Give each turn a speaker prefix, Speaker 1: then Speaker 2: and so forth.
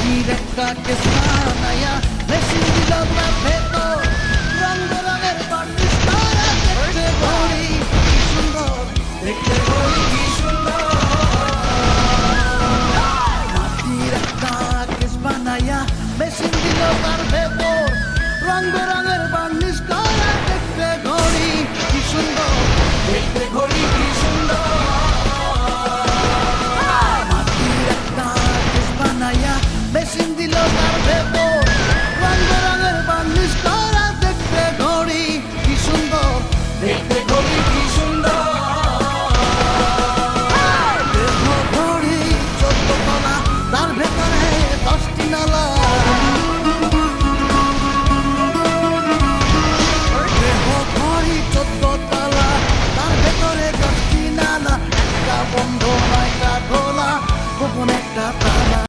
Speaker 1: মাটির একটা কেস বানায়া মেশিন দিল তার ভেতর রং বেরঙের বার্নিশ করা দেখতে ঘড়ি কি সুন্দর দেখতে ঘড়ি কি সুন্দর মাটির একটা কেস বানায়া মেশিন দিল তার ভেতর রং বেরঙের বার্নিশ